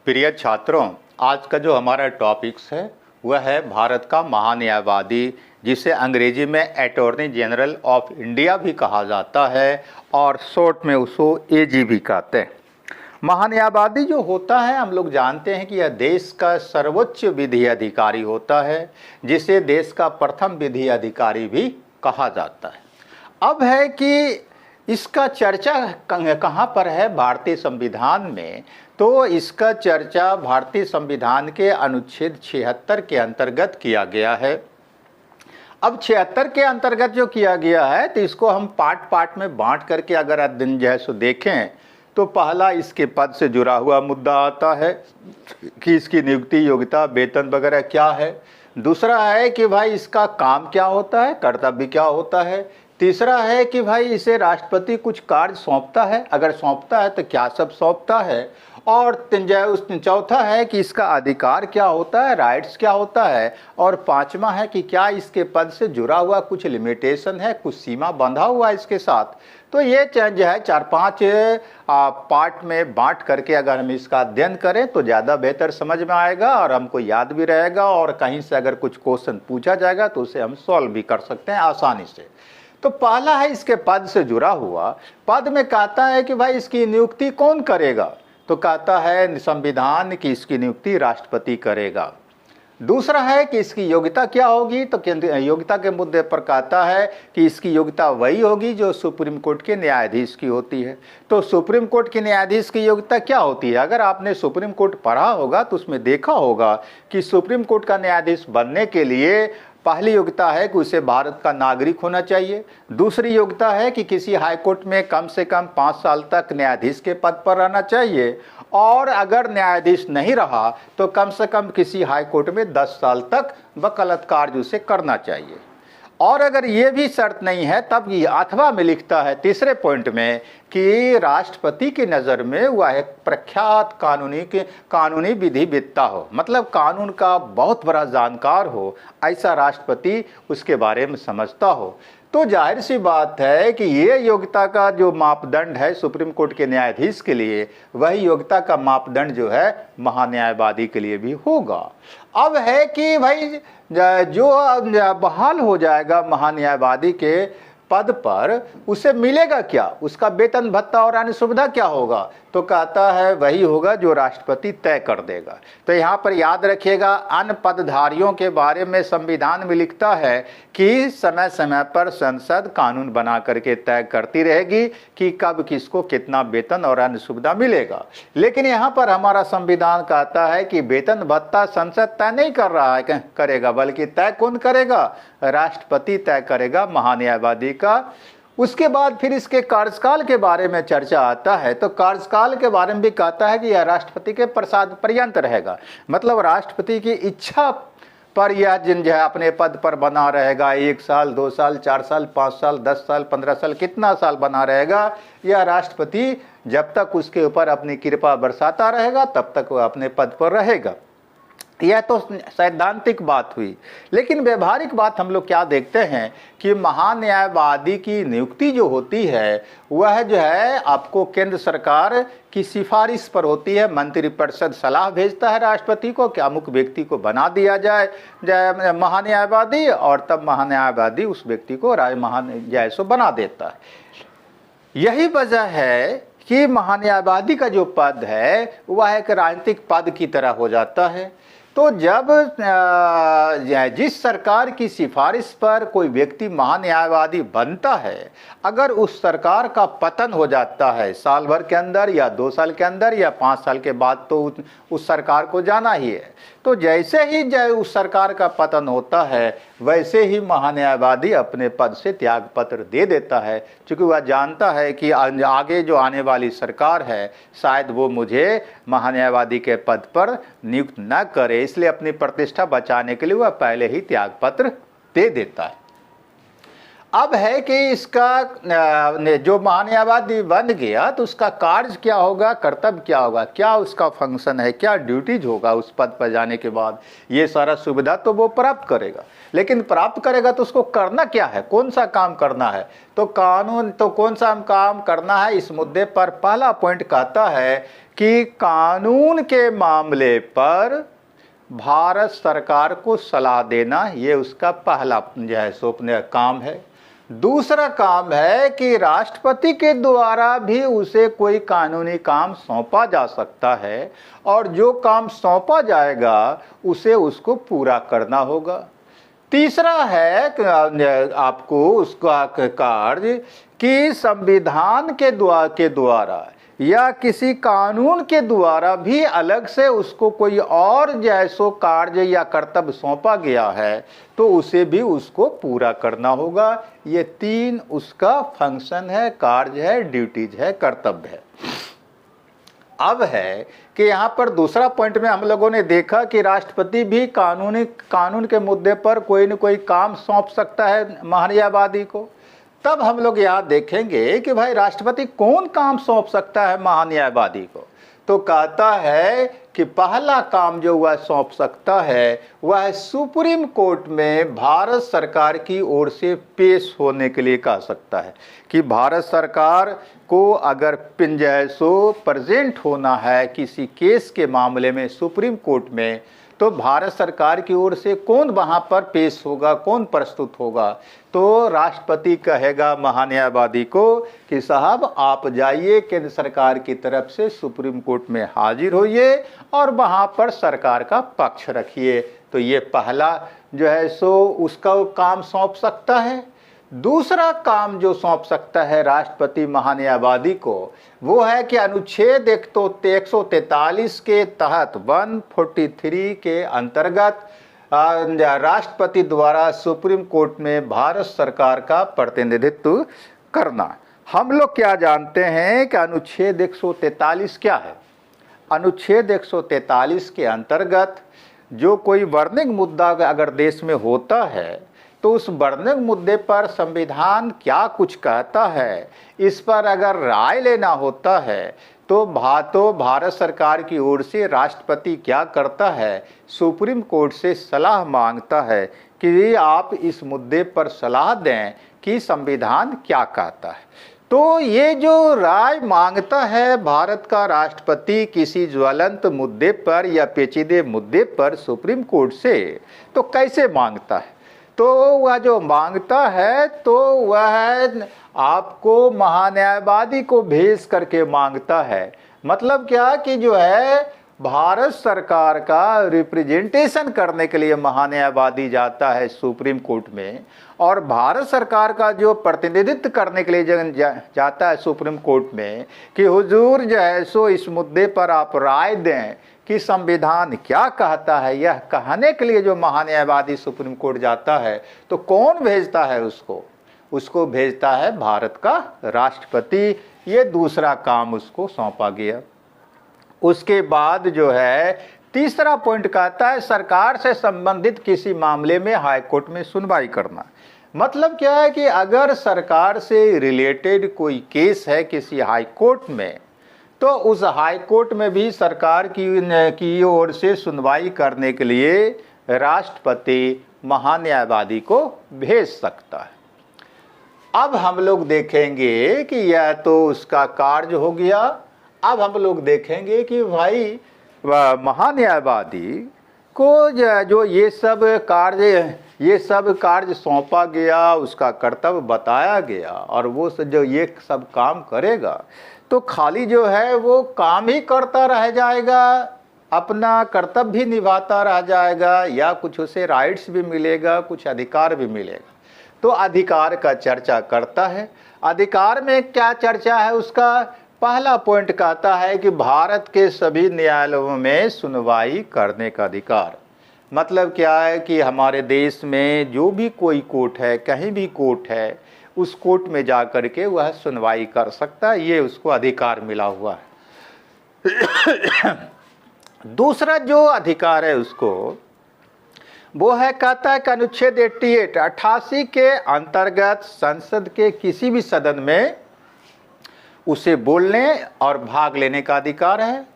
प्रिय छात्रों, आज का जो हमारा टॉपिक्स है वह है भारत का महान्यायवादी, जिसे अंग्रेजी में अटॉर्नी जनरल ऑफ इंडिया भी कहा जाता है और शॉर्ट में उसको एजी भी कहते हैं। महान्यायवादी जो होता है, हम लोग जानते हैं कि यह देश का सर्वोच्च विधि अधिकारी होता है, जिसे देश का प्रथम विधि अधिकारी भी कहा जाता है। अब है कि इसका चर्चा कहाँ पर है भारतीय संविधान में, तो इसका चर्चा भारतीय संविधान के अनुच्छेद 76 के अंतर्गत किया गया है। अब 76 के अंतर्गत जो किया गया है, तो इसको हम पार्ट में बांट करके अगर दिन जो है सो देखें, तो पहला इसके पद से जुड़ा हुआ मुद्दा आता है कि इसकी नियुक्ति, योग्यता, वेतन वगैरह क्या है। दूसरा है कि भाई इसका काम क्या होता है, कर्तव्य क्या होता है। तीसरा है कि भाई इसे राष्ट्रपति कुछ कार्य सौंपता है, अगर सौंपता है तो क्या सब सौंपता है। और चौथा है कि इसका अधिकार क्या होता है, राइट्स क्या होता है। और पांचवा है कि क्या इसके पद से जुड़ा हुआ कुछ लिमिटेशन है, कुछ सीमा बंधा हुआ है इसके साथ। तो ये जो है 4-5 पार्ट में बांट करके अगर हम इसका अध्ययन करें तो ज़्यादा बेहतर समझ में आएगा और हमको याद भी रहेगा, और कहीं से अगर कुछ क्वेश्चन पूछा जाएगा तो उसे हम सॉल्व भी कर सकते हैं आसानी से। तो पहला है इसके पद से जुड़ा हुआ। पद में कहता है कि भाई इसकी नियुक्ति कौन करेगा, तो कहता है संविधान की इसकी नियुक्ति राष्ट्रपति करेगा। दूसरा है कि इसकी योग्यता क्या होगी, तो योग्यता के मुद्दे पर कहता है कि इसकी योग्यता वही होगी जो सुप्रीम कोर्ट के न्यायाधीश की होती है। तो सुप्रीम कोर्ट के न्यायाधीश की योग्यता क्या होती है, अगर आपने सुप्रीम कोर्ट पढ़ा होगा तो उसमें देखा होगा कि सुप्रीम कोर्ट का न्यायाधीश बनने के लिए पहली योग्यता है कि उसे भारत का नागरिक होना चाहिए। दूसरी योग्यता है कि किसी हाई कोर्ट में कम से कम 5 साल तक न्यायाधीश के पद पर रहना चाहिए, और अगर न्यायाधीश नहीं रहा तो कम से कम किसी हाई कोर्ट में 10 साल तक वकालत कार्य उसे करना चाहिए। और अगर ये भी शर्त नहीं है, तब ये अथवा में लिखता है तीसरे पॉइंट में कि राष्ट्रपति की नज़र में वह एक प्रख्यात कानूनी विधिवेत्ता हो, मतलब कानून का बहुत बड़ा जानकार हो, ऐसा राष्ट्रपति उसके बारे में समझता हो। तो जाहिर सी बात है कि ये योग्यता का जो मापदंड है सुप्रीम कोर्ट के न्यायाधीश के लिए, वही योग्यता का मापदंड जो है महान्यायवादी के लिए भी होगा। अब है कि भाई जो बहाल हो जाएगा महान्यायवादी के पद पर, उसे मिलेगा क्या, उसका वेतन भत्ता और अन्य सुविधा क्या होगा, तो कहता है वही होगा जो राष्ट्रपति तय कर देगा। तो यहाँ पर याद रखिएगा, अन्य पदधारियों के बारे में संविधान में लिखता है कि समय समय पर संसद कानून बना करके तय करती रहेगी कि कब किसको कितना वेतन और अन्य सुविधा मिलेगा। लेकिन यहाँ पर हमारा संविधान कहता है कि वेतन भत्ता संसद तय नहीं कर रहा है करेगा, बल्कि तय कौन करेगा, राष्ट्रपति तय करेगा महान्यायवादी का। उसके बाद फिर इसके कार्यकाल के बारे में चर्चा आता है, तो कार्यकाल के बारे में भी कहता है कि यह राष्ट्रपति के प्रसाद पर्यंत रहेगा, मतलब राष्ट्रपति की इच्छा पर यह जिन जो है अपने पद पर बना रहेगा। 1 साल, 2 साल, 4 साल, 5 साल, 10 साल, 15 साल, कितना साल बना रहेगा, यह राष्ट्रपति जब तक उसके ऊपर अपनी कृपा बरसाता रहेगा तब तक वह अपने पद पर रहेगा। यह तो सैद्धांतिक बात हुई, लेकिन व्यवहारिक बात हम लोग क्या देखते हैं कि महान्यायवादी की नियुक्ति जो होती है वह जो है आपको केंद्र सरकार की सिफारिश पर होती है। मंत्रिपरिषद सलाह भेजता है राष्ट्रपति को कि अमुक व्यक्ति को बना दिया जाए महान्यायवादी, और तब महान्यायवादी उस व्यक्ति को महान्यायवादी बना देता है। यही वजह है कि महान्यायवादी का जो पद है वह एक राजनीतिक पद की तरह हो जाता है। तो जब जिस सरकार की सिफारिश पर कोई व्यक्ति महान्यायवादी बनता है, अगर उस सरकार का पतन हो जाता है साल भर के अंदर या 2 साल के अंदर या 5 साल के बाद, तो उस सरकार को जाना ही है। तो जैसे ही उस सरकार का पतन होता है, वैसे ही महान्यायवादी अपने पद से त्याग पत्र दे देता है, क्योंकि वह जानता है कि आगे जो आने वाली सरकार है शायद वो मुझे महान्यायवादी के पद पर नियुक्त न करे, इसलिए अपनी प्रतिष्ठा बचाने के लिए वह पहले ही त्याग पत्र दे देता है। अब है कि इसका जो महान्यायवादी बन गया तो उसका कार्य क्या होगा, कर्तव्य क्या होगा, क्या उसका फंक्शन है, क्या ड्यूटीज होगा उस पद पर जाने के बाद। ये सारा सुविधा तो वो प्राप्त करेगा, लेकिन प्राप्त करेगा तो उसको करना क्या है, कौन सा काम करना है। तो कानून तो कौन सा काम करना है, इस मुद्दे पर पहला पॉइंट कहता है कि कानून के मामले पर भारत सरकार को सलाह देना, ये उसका पहला जो है सो काम है। दूसरा काम है कि राष्ट्रपति के द्वारा भी उसे कोई कानूनी काम सौंपा जा सकता है और जो काम सौंपा जाएगा उसे उसको पूरा करना होगा। तीसरा है कि आपको उसका कार्य कि संविधान के द्वारा या किसी कानून के द्वारा भी अलग से उसको कोई और जैसो कार्य या कर्तव्य सौंपा गया है तो उसे भी उसको पूरा करना होगा। ये तीन उसका फंक्शन है, कार्य है, ड्यूटीज है, कर्तव्य है। अब है कि यहाँ पर दूसरा पॉइंट में हम लोगों ने देखा कि राष्ट्रपति भी कानून के मुद्दे पर कोई न कोई काम सौंप सकता है महान्यायवादी को। तब हम लोग यहाँ देखेंगे कि भाई राष्ट्रपति कौन काम सौंप सकता है महान्यायवादी को। तो कहता है कि पहला काम जो वह सौंप सकता है वह सुप्रीम कोर्ट में भारत सरकार की ओर से पेश होने के लिए कह सकता है कि भारत सरकार को अगर पिंजैसो प्रेजेंट होना है किसी केस के मामले में सुप्रीम कोर्ट में, तो भारत सरकार की ओर से कौन वहाँ पर पेश होगा, कौन प्रस्तुत होगा। तो राष्ट्रपति कहेगा महान्यायवादी को कि साहब आप जाइए केंद्र सरकार की तरफ से सुप्रीम कोर्ट में हाजिर होइए और वहाँ पर सरकार का पक्ष रखिए। तो ये पहला जो है सो उसका काम सौंप सकता है। दूसरा काम जो सौंप सकता है राष्ट्रपति महान्यायवादी को वो है कि अनुच्छेद 143 के तहत 143 के अंतर्गत राष्ट्रपति द्वारा सुप्रीम कोर्ट में भारत सरकार का प्रतिनिधित्व करना। हम लोग क्या जानते हैं कि अनुच्छेद 143 क्या है। अनुच्छेद 143 के अंतर्गत जो कोई बर्निंग मुद्दा अगर देश में होता है तो उस बर्निंग मुद्दे पर संविधान क्या कुछ कहता है, इस पर अगर राय लेना होता है तो भारत सरकार की ओर से राष्ट्रपति क्या करता है, सुप्रीम कोर्ट से सलाह मांगता है कि आप इस मुद्दे पर सलाह दें कि संविधान क्या कहता है। तो ये जो राय मांगता है भारत का राष्ट्रपति किसी ज्वलंत मुद्दे पर या पेचीदे मुद्दे पर सुप्रीम कोर्ट से, तो कैसे मांगता है। तो वह जो मांगता है तो वह आपको महान्यायवादी को भेज करके मांगता है। मतलब क्या कि जो है भारत सरकार का रिप्रेजेंटेशन करने के लिए महान्यायवादी जाता है सुप्रीम कोर्ट में और भारत सरकार का जो प्रतिनिधित्व करने के लिए जाता है सुप्रीम कोर्ट में कि हुजूर जो है सो इस मुद्दे पर आप राय दें कि संविधान क्या कहता है। यह कहने के लिए जो महान्यायवादी सुप्रीम कोर्ट जाता है तो कौन भेजता है उसको भेजता है भारत का राष्ट्रपति। ये दूसरा काम उसको सौंपा गया। उसके बाद जो है तीसरा पॉइंट कहता है सरकार से संबंधित किसी मामले में हाई कोर्ट में सुनवाई करना। मतलब क्या है कि अगर सरकार से रिलेटेड कोई केस है किसी हाई कोर्ट में तो उस हाई कोर्ट में भी सरकार की ओर से सुनवाई करने के लिए राष्ट्रपति महान्यायवादी को भेज सकता है। अब हम लोग देखेंगे कि यह तो उसका कार्य हो गया। अब हम लोग देखेंगे कि भाई महान्यायवादी को जो ये सब कार्य सौंपा गया, उसका कर्तव्य बताया गया और वो जो ये सब काम करेगा तो खाली जो है वो काम ही करता रह जाएगा, अपना कर्तव्य भी निभाता रह जाएगा या कुछ उसे राइट्स भी मिलेगा, कुछ अधिकार भी मिलेगा। तो अधिकार का चर्चा करता है। अधिकार में क्या चर्चा है उसका पहला पॉइंट कहता है कि भारत के सभी न्यायालयों में सुनवाई करने का अधिकार। मतलब क्या है कि हमारे देश में जो भी कोई कोर्ट है, कहीं भी कोर्ट है, उस कोर्ट में जा कर के वह सुनवाई कर सकता है, ये उसको अधिकार मिला हुआ है। दूसरा जो अधिकार है उसको वो है कहता है कि अनुच्छेद 88 के अंतर्गत संसद के किसी भी सदन में उसे बोलने और भाग लेने का अधिकार है,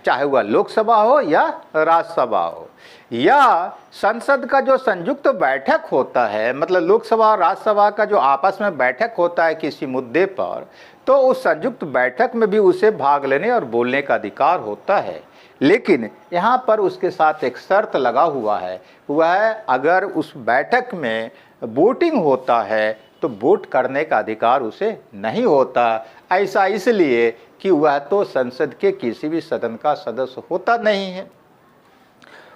चाहे वह लोकसभा हो या राज्यसभा हो या संसद का जो संयुक्त बैठक होता है, मतलब लोकसभा और राज्यसभा का जो आपस में बैठक होता है किसी मुद्दे पर, तो उस संयुक्त बैठक में भी उसे भाग लेने और बोलने का अधिकार होता है। लेकिन यहाँ पर उसके साथ एक शर्त लगा हुआ है, वह अगर उस बैठक में वोटिंग होता है तो वोट करने का अधिकार उसे नहीं होता। ऐसा इसलिए कि वह तो संसद के किसी भी सदन का सदस्य होता नहीं है।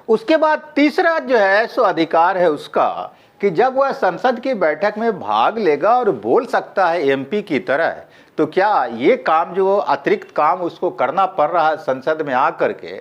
उसके बाद तीसरा जो है सो अधिकार है उसका कि जब वह संसद की बैठक में भाग लेगा और बोल सकता है एमपी की तरह, तो क्या ये काम जो अतिरिक्त काम उसको करना पड़ रहा है संसद में आकर के,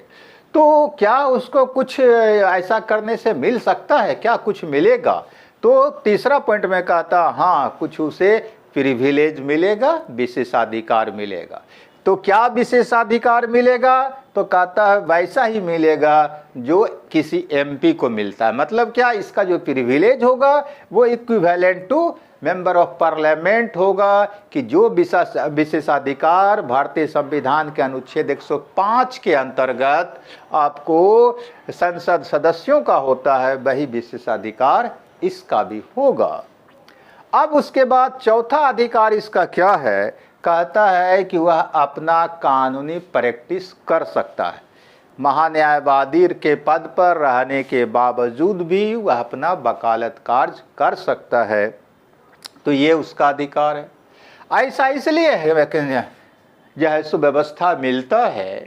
तो क्या उसको कुछ ऐसा करने से मिल सकता है, क्या कुछ मिलेगा? तो तीसरा पॉइंट में कहता हाँ, कुछ उसे प्रिविलेज मिलेगा, विशेषाधिकार मिलेगा। तो क्या विशेषाधिकार मिलेगा? तो कहता है वैसा ही मिलेगा जो किसी एमपी को मिलता है। मतलब क्या, इसका जो प्रिविलेज होगा वो equivalent to member of parliament होगा कि जो विशेषाधिकार भारतीय संविधान के अनुच्छेद 105 के अंतर्गत आपको संसद सदस्यों का होता है, वही विशेषाधिकार इसका भी होगा। अब उसके बाद चौथा अधिकार इसका क्या है? कहता है कि वह अपना कानूनी प्रैक्टिस कर सकता है। महान्यायवादी के पद पर रहने के बावजूद भी वह अपना वकालत कार्य कर सकता है, तो ये उसका अधिकार है। ऐसा इसलिए है यह सुव्यवस्था मिलता है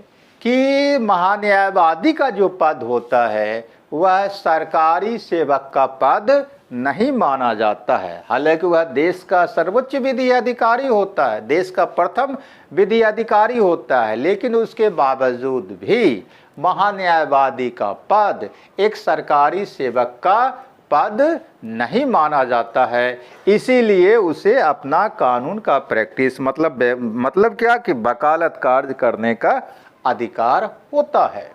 कि महान्यायवादी का जो पद होता है वह सरकारी सेवक का पद नहीं माना जाता है। हालांकि वह देश का सर्वोच्च विधि अधिकारी होता है, देश का प्रथम विधि अधिकारी होता है, लेकिन उसके बावजूद भी महान्यायवादी का पद एक सरकारी सेवक का पद नहीं माना जाता है। इसीलिए उसे अपना कानून का प्रैक्टिस मतलब क्या कि वकालत कार्य करने का अधिकार होता है।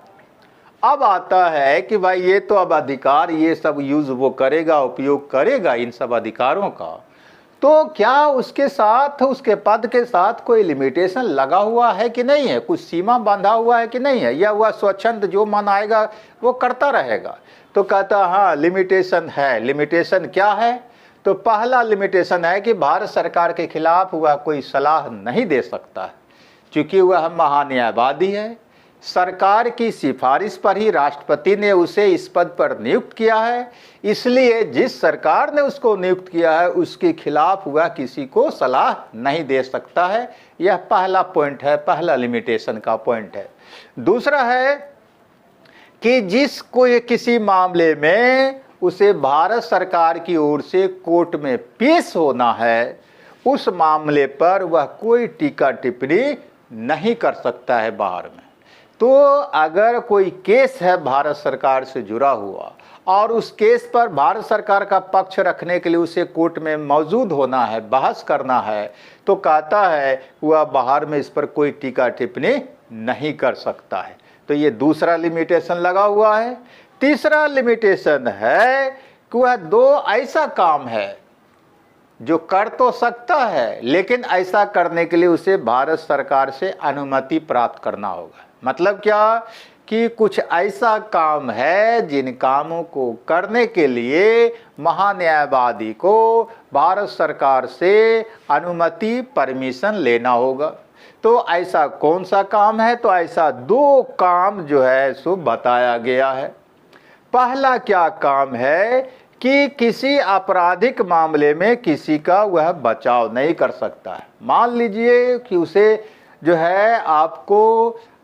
अब आता है कि भाई ये तो अब अधिकार ये सब यूज वो करेगा, उपयोग करेगा इन सब अधिकारों का, तो क्या उसके साथ उसके पद के साथ कोई लिमिटेशन लगा हुआ है कि नहीं है, कुछ सीमा बांधा हुआ है कि नहीं है, या वह स्वच्छंद जो मन आएगा वो करता रहेगा? तो कहता हाँ लिमिटेशन है। लिमिटेशन क्या है? तो पहला लिमिटेशन है कि भारत सरकार के खिलाफ वह कोई सलाह नहीं दे सकता है, क्योंकि वह महान्यायवादी है। सरकार की सिफारिश पर ही राष्ट्रपति ने उसे इस पद पर नियुक्त किया है, इसलिए जिस सरकार ने उसको नियुक्त किया है उसके खिलाफ वह किसी को सलाह नहीं दे सकता है। यह पहला पॉइंट है, पहला लिमिटेशन का पॉइंट है। दूसरा है कि जिस कोई किसी मामले में उसे भारत सरकार की ओर से कोर्ट में पेश होना है, उस मामले पर वह कोई टीका टिप्पणी नहीं कर सकता है बाहर में। तो अगर कोई केस है भारत सरकार से जुड़ा हुआ और उस केस पर भारत सरकार का पक्ष रखने के लिए उसे कोर्ट में मौजूद होना है, बहस करना है, तो कहता है वह बाहर में इस पर कोई टीका टिप्पणी नहीं कर सकता है। तो ये दूसरा लिमिटेशन लगा हुआ है। तीसरा लिमिटेशन है कि वह दो ऐसा काम है जो कर तो सकता है, लेकिन ऐसा करने के लिए उसे भारत सरकार से अनुमति प्राप्त करना होगा। मतलब क्या कि कुछ ऐसा काम है जिन कामों को करने के लिए महान्यायवादी को भारत सरकार से अनुमति परमिशन लेना होगा। तो ऐसा कौन सा काम है? तो ऐसा दो काम जो है सो बताया गया है। पहला क्या काम है कि किसी आपराधिक मामले में किसी का वह बचाव नहीं कर सकता है। मान लीजिए कि उसे जो है आपको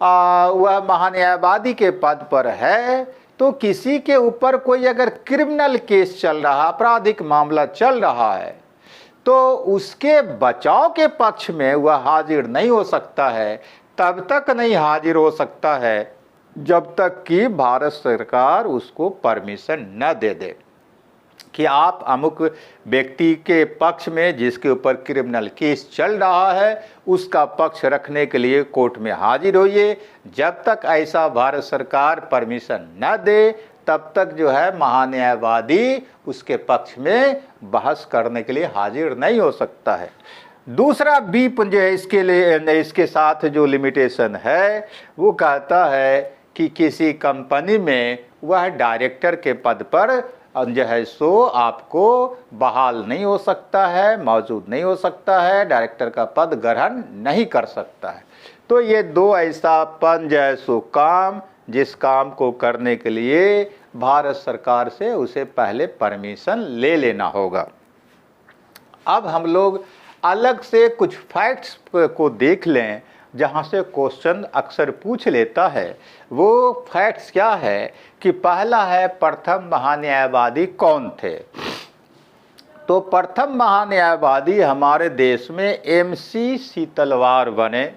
वह महान्यायवादी के पद पर है, तो किसी के ऊपर कोई अगर क्रिमिनल केस चल रहा, आपराधिक मामला चल रहा है, तो उसके बचाव के पक्ष में वह हाजिर नहीं हो सकता है। तब तक नहीं हाजिर हो सकता है जब तक कि भारत सरकार उसको परमिशन न दे दे कि आप अमुक व्यक्ति के पक्ष में जिसके ऊपर क्रिमिनल केस चल रहा है उसका पक्ष रखने के लिए कोर्ट में हाजिर होइए। जब तक ऐसा भारत सरकार परमिशन न दे तब तक जो है महान्यायवादी उसके पक्ष में बहस करने के लिए हाजिर नहीं हो सकता है। दूसरा बी जो है इसके लिए, इसके साथ जो लिमिटेशन है वो कहता है कि किसी कंपनी में वह डायरेक्टर के पद पर जो है सो आपको बहाल नहीं हो सकता है, मौजूद नहीं हो सकता है, डायरेक्टर का पद ग्रहण नहीं कर सकता है। तो ये दो ऐसा पद जो है सो काम, जिस काम को करने के लिए भारत सरकार से उसे पहले परमिशन ले लेना होगा। अब हम लोग अलग से कुछ फैक्ट्स को देख लें जहाँ से क्वेश्चन अक्सर पूछ लेता है। वो फैक्ट्स क्या है कि पहला है, प्रथम महान्यायवादी कौन थे। तो प्रथम महान्यायवादी हमारे देश में MC सीतलवार बने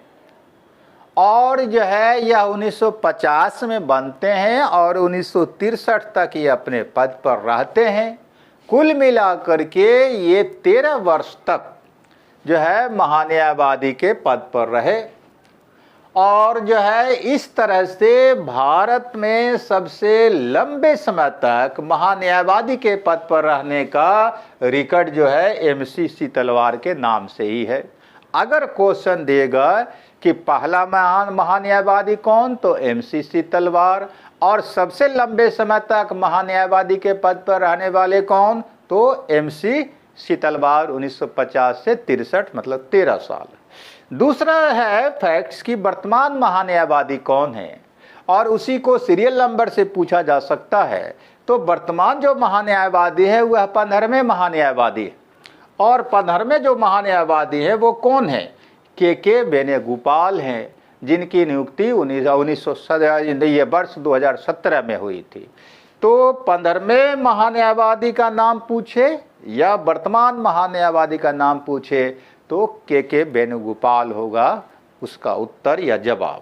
और जो है यह 1950 में बनते हैं और 1963 तक ये अपने पद पर रहते हैं। कुल मिलाकर के ये 13 वर्ष तक जो है महान्यायवादी के पद पर रहे और जो है इस तरह से भारत में सबसे लंबे समय तक महान्यायवादी के पद पर रहने का रिकॉर्ड जो है MC सीतलवार के नाम से ही है। अगर क्वेश्चन देगा कि पहला महान्यायवादी कौन, तो MC सीतलवार, और सबसे लंबे समय तक महान्यायवादी के पद पर रहने वाले कौन, तो MC सीतलवार 1950 से 63 मतलब 13 साल। दूसरा है फैक्ट्स की वर्तमान महान्यायवादी कौन है और उसी को सीरियल नंबर से पूछा जा सकता है। तो वर्तमान जो महान्यायवादी है वह 15वें महान्यायवादी है और 15वें जो महान्यायवादी है वो कौन है, के वेणुगोपाल हैं, जिनकी नियुक्ति 2017 में हुई थी। तो 15वें महान्यायवादी का नाम पूछे या वर्तमान महान्यायवादी का नाम पूछे तो के वेणुगोपाल होगा उसका उत्तर या जवाब।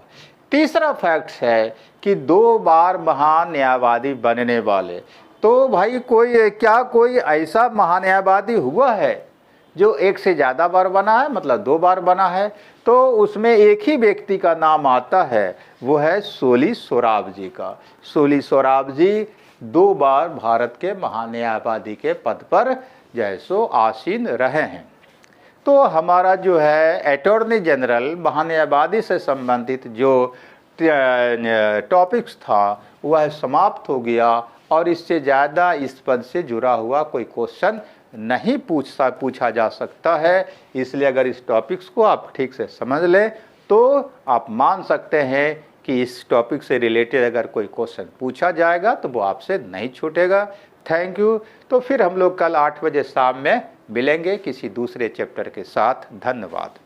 तीसरा फैक्ट है कि 2 बार महान्यायवादी बनने वाले। तो भाई कोई ऐसा महान्यायवादी हुआ है जो एक से ज़्यादा बार बना है, मतलब 2 बार बना है, तो उसमें एक ही व्यक्ति का नाम आता है, वो है सोली सोराब जी का। सोली सोराब जी 2 बार भारत के महान्यायवादी के पद पर जैसो आसीन रहे हैं। तो हमारा जो है अटॉर्नी जनरल महान्यायवादी से संबंधित जो टॉपिक्स था वह समाप्त हो गया और इससे ज़्यादा इस पद से जुड़ा हुआ कोई क्वेश्चन नहीं पूछा जा सकता है। इसलिए अगर इस टॉपिक्स को आप ठीक से समझ लें तो आप मान सकते हैं कि इस टॉपिक से रिलेटेड अगर कोई क्वेश्चन पूछा जाएगा तो वो आपसे नहीं छूटेगा। Thank you. तो फिर हम लोग कल 8 बजे शाम में मिलेंगे किसी दूसरे चैप्टर के साथ। धन्यवाद।